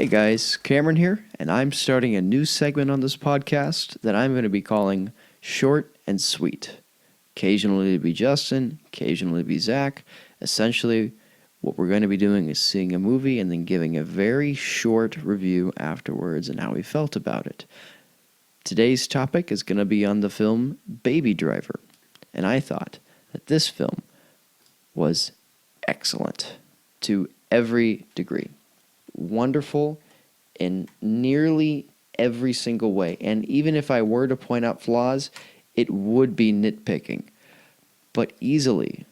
Hey guys, Cameron here, and I'm starting a new segment on this podcast that I'm going to be calling Short and Sweet. Occasionally it'll be Justin, occasionally it'll be Zach. Essentially, what we're going to be doing is seeing a movie and then giving a very short review afterwards and how we felt about it. Today's topic is going to be on the film Baby Driver, and I thought that this film was excellent to every degree. Wonderful in nearly every single way. And even if I were to point out flaws, it would be nitpicking. But easily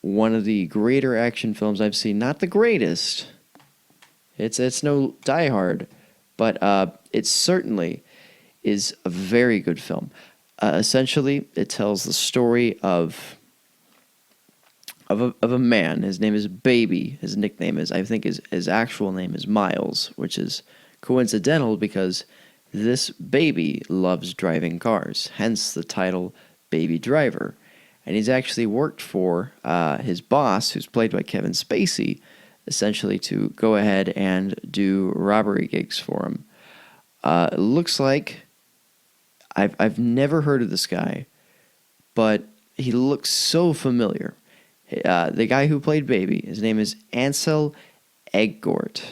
one of the greater action films I've seen. Not the greatest. It's no Die Hard, but it certainly is a very good film. Essentially, it tells the story of a man. His name is Baby. His nickname is, I think his actual name is Miles, which is coincidental because this baby loves driving cars, hence the title Baby Driver. And he's actually worked for his boss, who's played by Kevin Spacey, essentially to go ahead and do robbery gigs for him. It looks like I've never heard of this guy, but he looks so familiar. The guy who played Baby, his name is Ansel Elgort.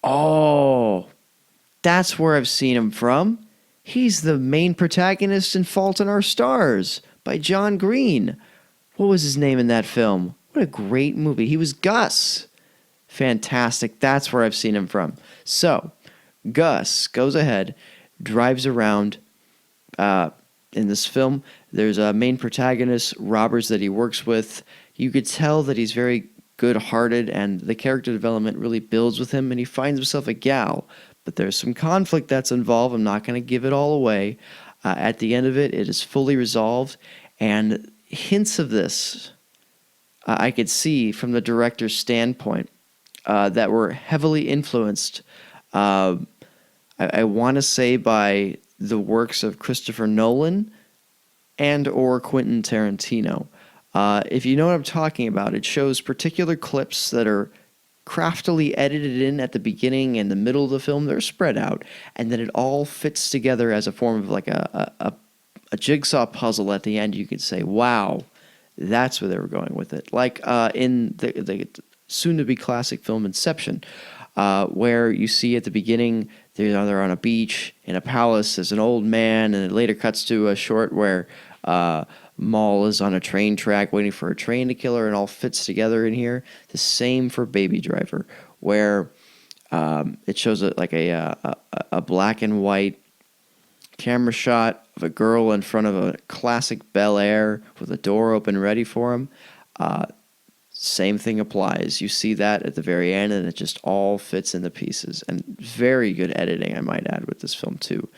Oh, that's where I've seen him from. He's the main protagonist in Fault in Our Stars by John Green. What was his name in that film? What a great movie. He was Gus. Fantastic. That's where I've seen him from. So, Gus goes ahead, drives around in this film. There's a main protagonist, robbers that he works with. You could tell that he's very good-hearted, and the character development really builds with him, and he finds himself a gal. But there's some conflict that's involved. I'm not going to give it all away. At the end of it, it is fully resolved, and hints of this I could see from the director's standpoint that were heavily influenced, I want to say, by the works of Christopher Nolan and or Quentin Tarantino. If you know what I'm talking about, it shows particular clips that are craftily edited in at the beginning and the middle of the film. They're spread out, and then it all fits together as a form of like a jigsaw puzzle at the end. You could say, wow, that's where they were going with it. Like in the soon-to-be classic film Inception, where you see at the beginning they're on a beach in a palace. There's an old man, and it later cuts to a short where Maul is on a train track waiting for a train to kill her, and all fits together in here. The same for Baby Driver, where it shows a black and white camera shot of a girl in front of a classic Bel Air with a door open ready for him. Same thing applies. You see that at the very end, and it just all fits in the pieces. And very good editing, I might add, with this film, too.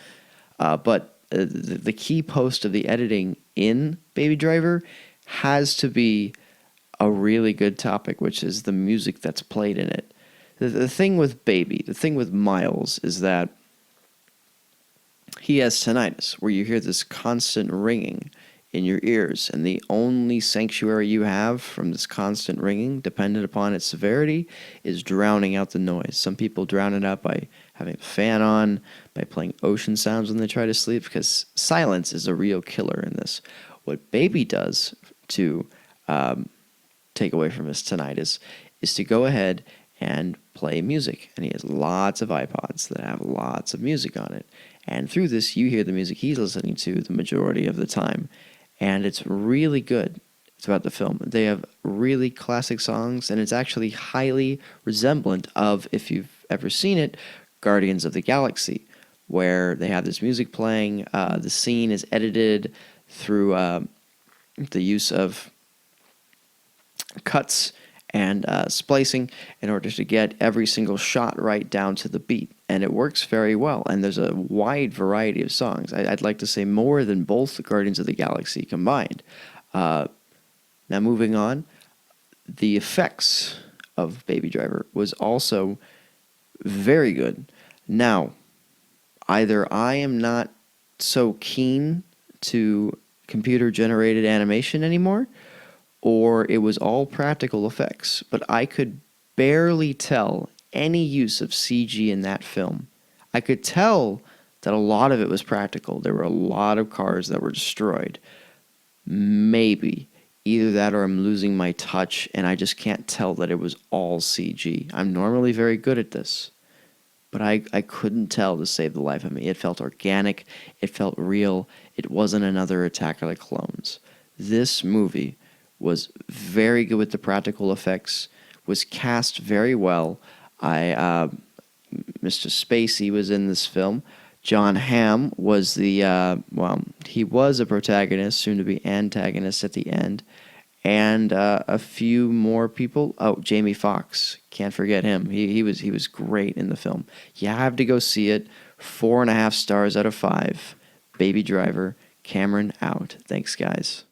But the key post of the editing in Baby Driver has to be a really good topic, which is the music that's played in it. The thing with Baby, the thing with Miles, is that he has tinnitus, where you hear this constant ringing in your ears, and the only sanctuary you have from this constant ringing, dependent upon its severity, is drowning out the noise. Some people drown it out by having a fan on, by playing ocean sounds when they try to sleep, because silence is a real killer in this. What Baby does to take away from his tinnitus is to go ahead and play music, and he has lots of iPods that have lots of music on it, and through this you hear the music he's listening to the majority of the time. And it's really good throughout the film. They have really classic songs, and it's actually highly resemblant of, if you've ever seen it, Guardians of the Galaxy, where they have this music playing. The scene is edited through the use of cuts and splicing in order to get every single shot right down to the beat. And it works very well. And there's a wide variety of songs. I'd like to say more than both the Guardians of the Galaxy combined. Now moving on, the effects of Baby Driver was also very good. Now, either I am not so keen to computer-generated animation anymore, or it was all practical effects, but I could barely tell any use of CG in that film. I could tell that a lot of it was practical. There were a lot of cars that were destroyed. Maybe. Either that or I'm losing my touch and I just can't tell that it was all CG. I'm normally very good at this. But I couldn't tell to save the life of me. It felt organic. It felt real. It wasn't another Attack of the Clones. This movie was very good with the practical effects, was cast very well. Mr. Spacey was in this film. John Hamm was he was a protagonist, soon to be antagonist at the end. And a few more people. Oh, Jamie Foxx. Can't forget him. He was great in the film. You have to go see it. 4.5 stars out of 5. Baby Driver. Cameron out. Thanks, guys.